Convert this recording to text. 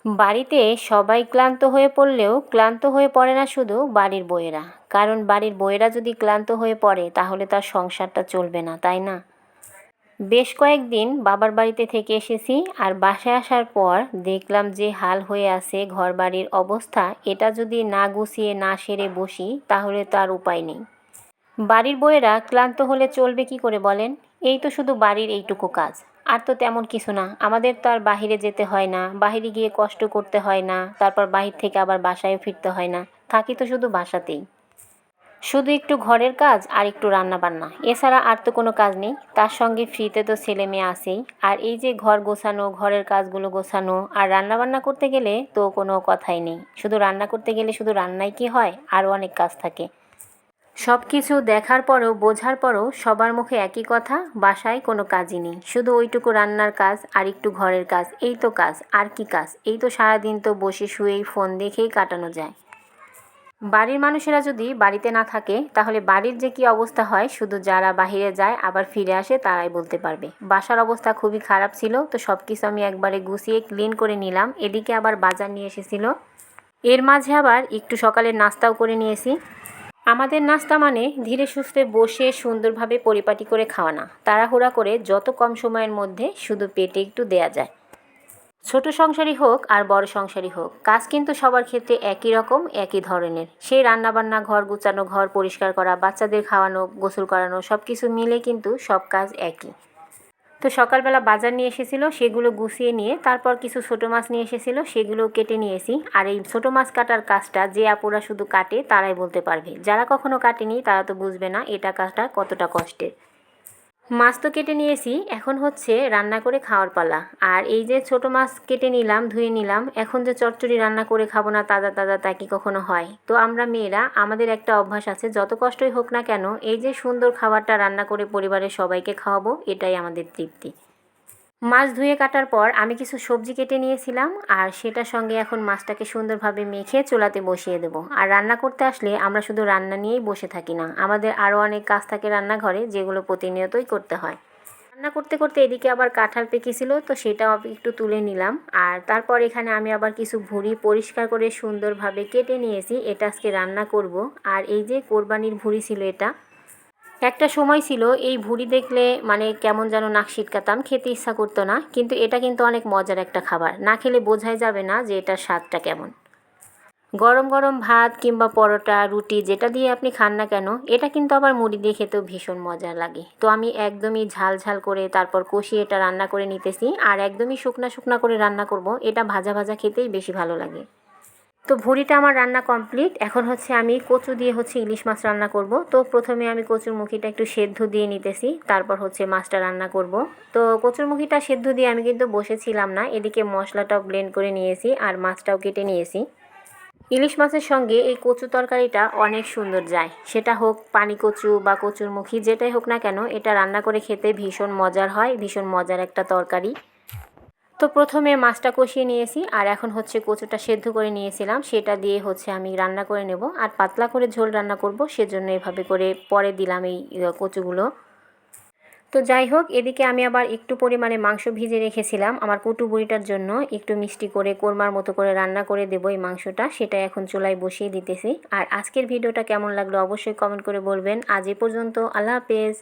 বাড়িতে সবাই ক্লান্ত হয়ে পড়লেও ক্লান্ত হয়ে পড়ে না শুধু বাড়ির বউয়েরা। কারণ বাড়ির বউয়েরা যদি ক্লান্ত হয়ে পড়ে তাহলে তার সংসারটা চলবে না, তাই না? বেশ কয়েকদিন বাবার বাড়িতে থেকে এসেছি, আর বাসায় আসার পর দেখলাম যে হাল হয়ে আছে ঘরবাড়ির অবস্থা। এটা যদি না গুছিয়ে না সেরে বসি তাহলে তো আর উপায় নেই। বাড়ির বউয়েরা ক্লান্ত হলে চলবে কি করে বলেন? এই তো শুধু বাড়ির এইটুকু কাজ, আর তো তেমন কিছু না। আমাদের তো আর বাহিরে যেতে হয় না, বাহিরে গিয়ে কষ্ট করতে হয় না, তারপর বাহির থেকে আবার বাসায় ফিরতে হয় না। থাকি তো শুধু বাসাতেই, শুধু একটু ঘরের কাজ আর একটু রান্না বান্না, এছাড়া আর তো কোনো কাজ নেই। তার সঙ্গে ফ্রিতে তো ছেলে মেয়ে আছেই। আর এই যে ঘর গোছানো, ঘরের কাজগুলো গোছানো আর রান্না বান্না করতে গেলে তো কোনো কথাই নেই। শুধু রান্না করতে গেলে শুধু রান্নাই কি হয়, আরও অনেক কাজ থাকে। সব কিছু দেখার পরও বোঝার পরও সবার মুখে একই কথা, বাসায় কোনো কাজই নেই, শুধু ওইটুকু রান্নার কাজ আর একটু ঘরের কাজ, এই তো কাজ। আর কি কাজ? এই তো সারাদিন তো বসে শুয়েই ফোন দেখেই কাটানো যায়। বাড়ির মানুষেরা যদি বাড়িতে না থাকে তাহলে বাড়ির যে কী অবস্থা হয় শুধু যারা বাইরে যায় আবার ফিরে আসে তারাই বলতে পারবে। বাসার অবস্থা খুবই খারাপ ছিল, তো সব কিছু আমি একবারে গুছিয়ে ক্লিন করে নিলাম। এদিকে আবার বাজার নিয়ে এসেছিল, এর মাঝে আবার একটু সকালের নাস্তাও করে নিয়েছি। আমাদের নাস্তা মানে ধীরে সুস্থে বসে সুন্দরভাবে পরিপাটি করে খাওয়া না, তাড়াহুড়া করে যত কম সময়ের মধ্যে শুধু পেটে একটু দেয়া যায়। ছোট সংসারই হোক আর বড় সংসারই হোক, কাজ কিন্তু সবার ক্ষেত্রে একই রকম, একই ধরনের। সেই রান্নাবান্না, ঘর গুছানো, ঘর পরিষ্কার করা, বাচ্চাদের খাওয়ানো, গোসল করানো, সব কিছু মিলে কিন্তু সব কাজ একই। তো সকালবেলা বাজার নিয়ে এসেছিলো, সেগুলো গুছিয়ে নিয়ে তারপর কিছু ছোটো মাছ নিয়ে এসেছিলো, সেগুলো কেটে নিয়েছি। আর এই ছোটো মাছ কাটার কাজটা যে আপুরা শুধু কাটে তারাই বলতে পারবে, যারা কখনো কাটেনি তারা তো বুঝবে না এটা কাজটা কতটা কষ্টের। মাছ তো কেটে নিয়েছি, এখন হচ্ছে রান্না করে খাওয়ার পালা। আর এই যে ছোট মাছ কেটে নিলাম, ধুয়ে নিলাম, এখন যে চচ্চড়ি রান্না করে খাবো না তাজা তাজা, তা কি কখনো হয়? তো আমরা মেয়েরা আমাদের একটা অভ্যাস আছে, যত কষ্টই হোক না কেন এই যে সুন্দর খাবারটা রান্না করে পরিবারের সবাইকে খাওয়াবো, এটাই আমাদের তৃপ্তি। মাছ ধুয়ে কাটার পর আমি কিছু সবজি কেটে নিয়েছিলাম, আর সেটার সঙ্গে এখন মাছটাকে সুন্দরভাবে মেখে চুলাতে বসিয়ে দেবো। আর রান্না করতে আসলে আমরা শুধু রান্না নিয়েই বসে থাকি না, আমাদের আরও অনেক কাজ থাকে রান্নাঘরে, যেগুলো প্রতিনিয়তই করতে হয়। রান্না করতে করতে এদিকে আবার কাঁঠাল পেকেছিল, তো সেটাও একটু তুলে নিলাম। আর তারপর এখানে আমি আবার কিছু ভুঁড়ি পরিষ্কার করে সুন্দরভাবে কেটে নিয়েছি, এটা আজকে রান্না করব। আর এই যে কোরবানির ভুঁড়ি ছিল এটা। একটা সময় ছিল এই ভুঁড়ি দেখলে মানে কেমন যেন নাক সিটকাতাম, খেতে ইচ্ছা করতো না। কিন্তু এটা কিন্তু অনেক মজার একটা খাবার, না খেলে বোঝাই যাবে না যে এটার স্বাদটা কেমন। গরম গরম ভাত কিংবা পরোটা, রুটি, যেটা দিয়ে আপনি খান না কেন, এটা কিন্তু আবার মুড়ি দিয়ে খেতেও ভীষণ মজা লাগে। তো আমি একদমই ঝাল ঝাল করে তারপর কষিয়ে এটা রান্না করে নিতেছি। আর একদমই শুকনা শুকনা করে রান্না করব, এটা ভাজা ভাজা খেতেই বেশি ভালো লাগে। তো ভুঁড়িটা আমার রান্না কমপ্লিট, এখন হচ্ছে আমি কচু দিয়ে ইলিশ মাছ রান্না করব। তো প্রথমে আমি কচুর মুখিটা একটু সেদ্ধ দিয়ে নিতেছি, তারপর হচ্ছে মাছটা রান্না করব। তো কচুর মুখিটা সেদ্ধ দিয়ে আমি কিন্তু বসেছিলাম না, এদিকে মশলাটাও ব্লেন্ড করে নিয়েছি আর মাছটাও কেটে নিয়েছি। ইলিশ মাছের সঙ্গে এই কচু তরকারিটা অনেক সুন্দর যায়, সেটা হোক পানি কচু বা কচুর মুখি, যেটাই হোক না কেন এটা রান্না করে খেতে ভীষণ মজার হয়, ভীষণ মজার একটা তরকারি। তো প্রথমে মাছটা কষিয়ে নিয়েছি, আর এখন হচ্ছে কচুটা সেদ্ধ করে নিয়েছিলাম, সেটা দিয়ে হচ্ছে আমি রান্না করে নেব। আর পাতলা করে ঝোল রান্না করব, সেজন্য এভাবে করে পরে দিলাম এই কচুগুলো। তো যাই হোক, এদিকে আমি আবার একটু পরিমাণে মাংস ভিজে রেখেছিলাম আমার কুটু বুড়িটার জন্য, একটু মিষ্টি করে কোরমার মতো করে রান্না করে দেবো এই মাংসটা, সেটা এখন চুলায় বসিয়ে দিতেছি। আর আজকের ভিডিওটা কেমন লাগলো অবশ্যই কমেন্ট করে বলবেন। আজ এ পর্যন্ত, আল্লাহ হাফেজ।